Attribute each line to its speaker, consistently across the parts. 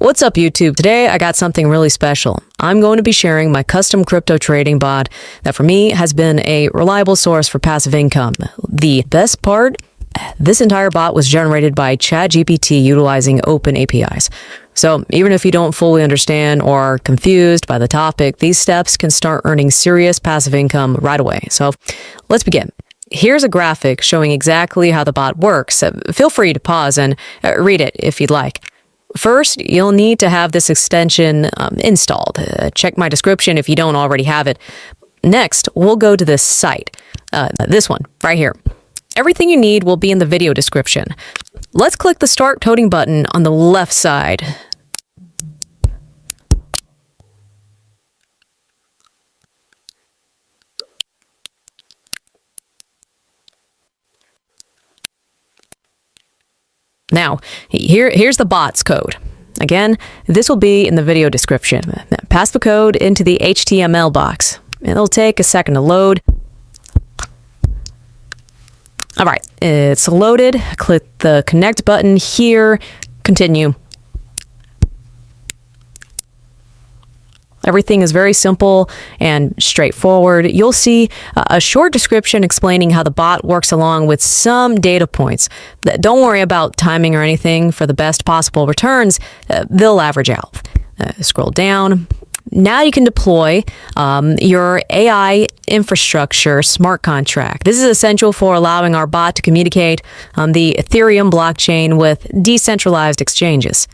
Speaker 1: What's up, YouTube? Today I got something really special. I'm going to be sharing my custom crypto trading bot that for me has been a reliable source for passive income. The best part, this entire bot was generated by ChatGPT utilizing open APIs. So even if you don't fully understand or are confused by the topic, these steps can start earning serious passive income right away. So let's begin. Here's a graphic showing exactly how the bot works. Feel free to pause and read it if you'd like. First, you'll need to have this extension installed. Check my description if you don't already have it. Next, we'll go to this site, this one right here. Everything you need will be in the video description. Let's click the Start Coding button on the left side. Now, here's the bot's code. Again, this will be in the video description. Pass the code into the HTML box. It'll take a second to load. All right, it's loaded. Click the connect button here. Continue. Everything is very simple and straightforward. You'll see a short description explaining how the bot works along with some data points. Don't worry about timing or anything. For the best possible returns, they'll average out. Scroll down. Now you can deploy your AI infrastructure smart contract. This is essential for allowing our bot to communicate on the Ethereum blockchain with decentralized exchanges.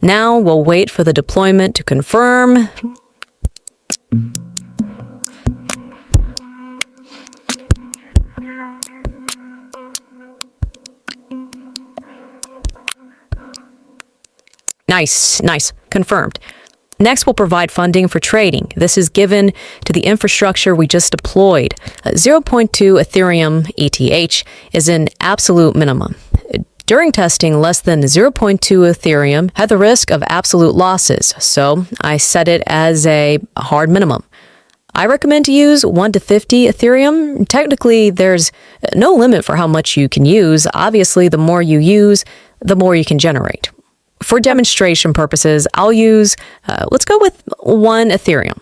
Speaker 1: Now we'll wait for the deployment to confirm. Nice. Confirmed. Next, we'll provide funding for trading. This is given to the infrastructure we just deployed. 0.2 Ethereum ETH is an absolute minimum. During testing, less than 0.2 Ethereum had the risk of absolute losses, so I set it as a hard minimum. I recommend to use 1 to 50 Ethereum. Technically, there's no limit for how much you can use. Obviously, the more you use, the more you can generate. For demonstration purposes, I'll use, let's go with 1 Ethereum.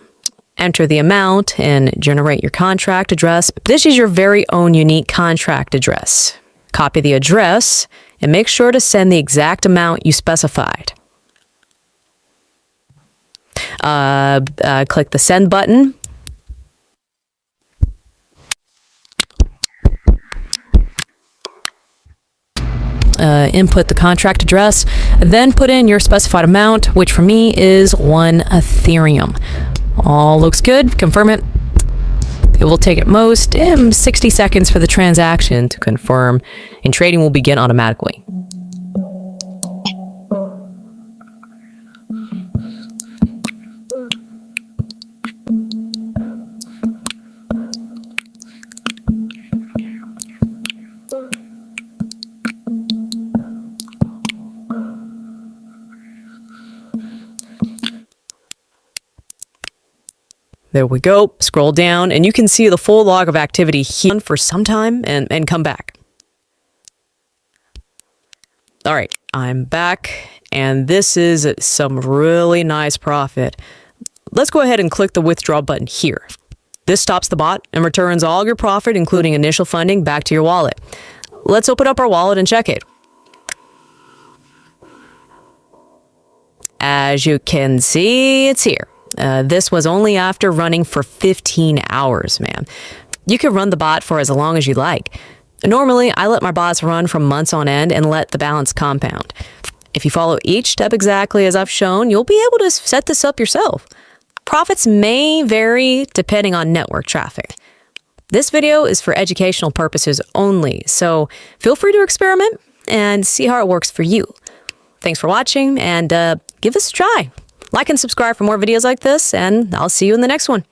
Speaker 1: Enter the amount and generate your contract address. This is your very own unique contract address. Copy the address and make sure to send the exact amount you specified. Click the send button. Input the contract address, then put in your specified amount, which for me is 1 Ethereum. All looks good. Confirm it. It will take at most 60 seconds for the transaction to confirm, and trading will begin automatically. There we go. Scroll down and you can see the full log of activity here for some time and come back. All right, I'm back and this is some really nice profit. Let's go ahead and click the withdraw button here. This stops the bot and returns all your profit, including initial funding, back to your wallet. Let's open up our wallet and check it. As you can see, it's here. This was only after running for 15 hours, man. You can run the bot for as long as you like. Normally, I let my bots run for months on end and let the balance compound. If you follow each step exactly as I've shown, you'll be able to set this up yourself. Profits may vary depending on network traffic. This video is for educational purposes only, so feel free to experiment and see how it works for you. Thanks for watching and give this a try. Like and subscribe for more videos like this, and I'll see you in the next one.